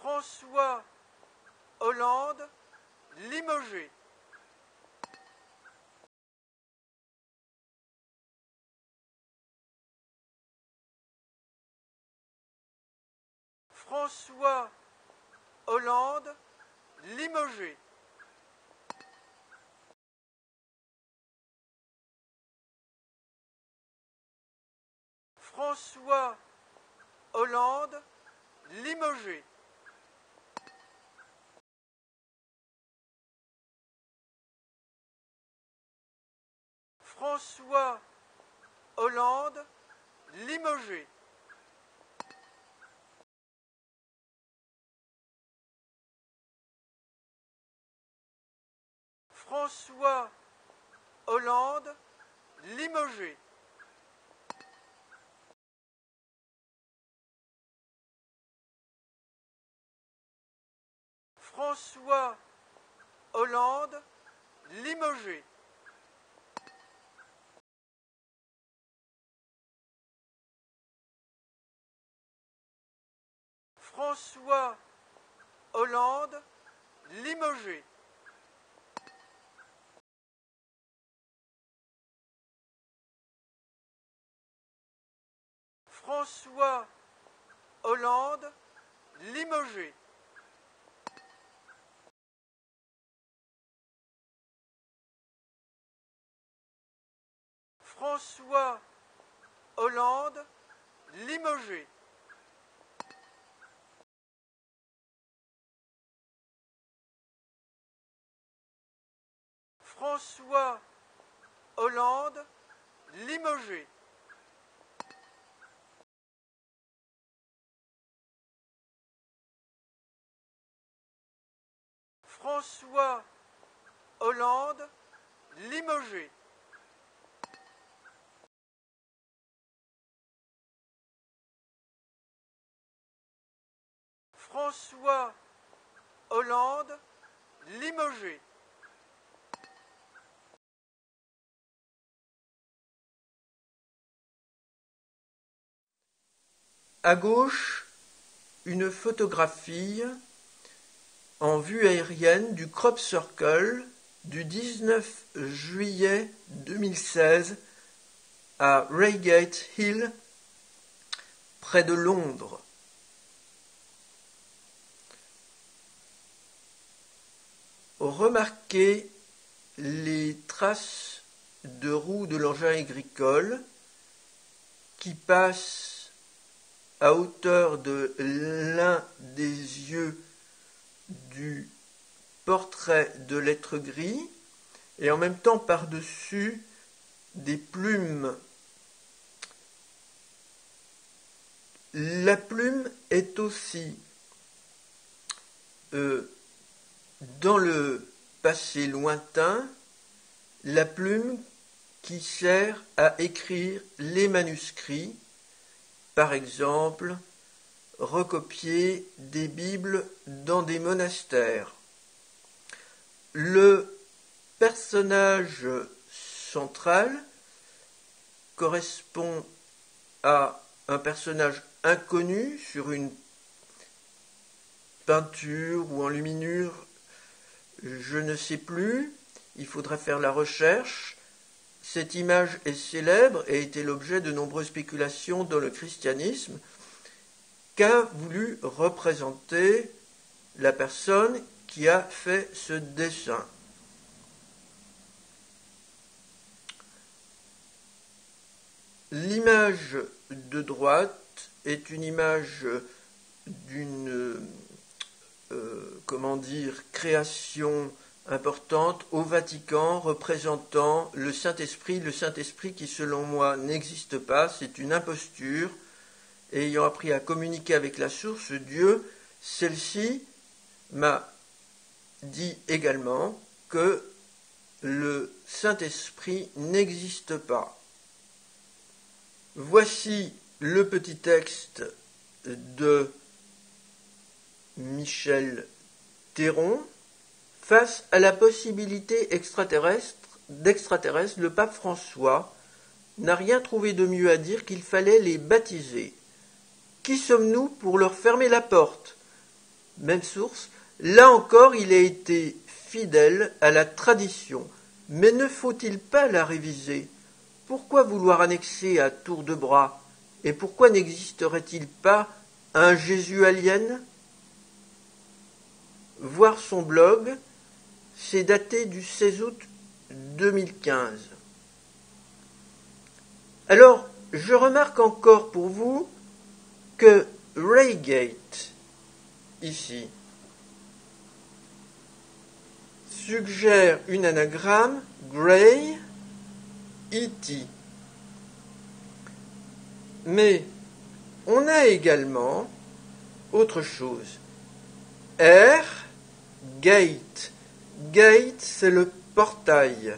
François Hollande, limogé. François Hollande, limogé. François Hollande, limogé. François Hollande, limogé. François Hollande, limogé. François Hollande, limogé. François Hollande, limogé. François Hollande, limogé. François Hollande, limogé. François Hollande, limogé. François Hollande, limogé. François Hollande, limogé. À gauche, une photographie en vue aérienne du Crop Circle du 19 juillet 2016 à Reigate Hill, près de Londres. Remarquez les traces de roues de l'engin agricole qui passent à hauteur de l'un des yeux du portrait de l'être gris et en même temps par-dessus des plumes. La plume est aussi dans le passé lointain la plume qui sert à écrire les manuscrits, par exemple recopier des Bibles dans des monastères. Le personnage central correspond à un personnage inconnu sur une peinture ou enluminure, je ne sais plus, il faudra faire la recherche. Cette image est célèbre et a été l'objet de nombreuses spéculations dans le christianisme. Qu'a voulu représenter la personne qui a fait ce dessin? L'image de droite est une image d'une création importante au Vatican représentant le Saint-Esprit qui selon moi n'existe pas, c'est une imposture. Ayant appris à communiquer avec la source Dieu, celle-ci m'a dit également que le Saint-Esprit n'existe pas. Voici le petit texte de Michel Théron. Face à la possibilité d'extraterrestres, le pape François n'a rien trouvé de mieux à dire qu'il fallait les baptiser. Qui sommes-nous pour leur fermer la porte? même source. Là encore, il a été fidèle à la tradition. Mais ne faut-il pas la réviser? Pourquoi vouloir annexer à tour de bras? Et pourquoi n'existerait-il pas un Jésus alien? Voir son blog, c'est daté du 16 août 2015. Alors, je remarque encore pour vous que Reigate, ici, suggère une anagramme Grey E.T. Mais on a également autre chose. R, gate. Gate, c'est le portail.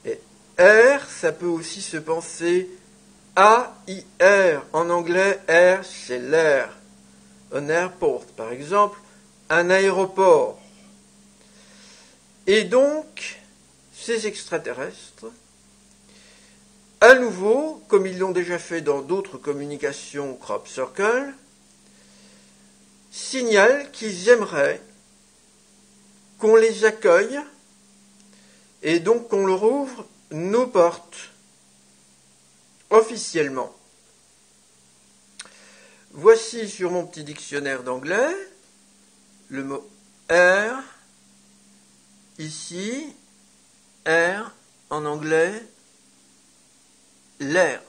Et R, ça peut aussi se penser A-I-R. En anglais, R, c'est l'air. Un airport, par exemple, un aéroport. Et donc, ces extraterrestres, à nouveau, comme ils l'ont déjà fait dans d'autres communications crop circle, signalent qu'ils aimeraient qu'on les accueille et donc qu'on leur ouvre nos portes officiellement. Voici sur mon petit dictionnaire d'anglais le mot air, ici, air en anglais, l'air.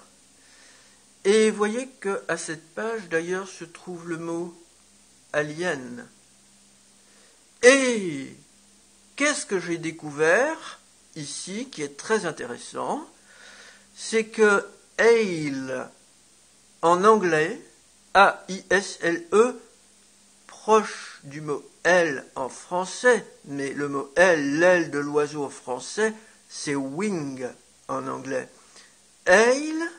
Et voyez qu'à cette page d'ailleurs se trouve le mot alien. Et qu'est-ce que j'ai découvert ici qui est très intéressant? C'est que ale en anglais, A-I-S-L-E, proche du mot aile en français, mais le mot aile, l'aile de l'oiseau en français, c'est wing en anglais. Ale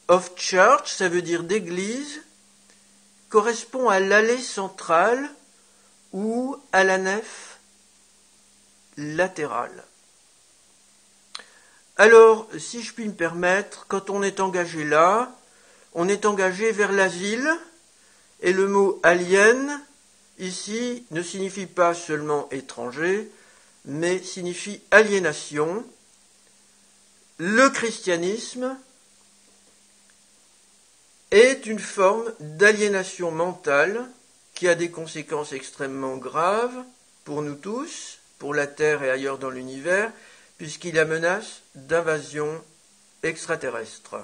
of church, ça veut dire d'église, correspond à l'allée centrale ou à la nef latérale. Alors, si je puis me permettre, quand on est engagé là, on est engagé vers l'asile, et le mot alien, ici, ne signifie pas seulement étranger, mais signifie aliénation. Le christianisme est une forme d'aliénation mentale qui a des conséquences extrêmement graves pour nous tous, pour la Terre et ailleurs dans l'univers, puisqu'il y a menace d'invasion extraterrestre.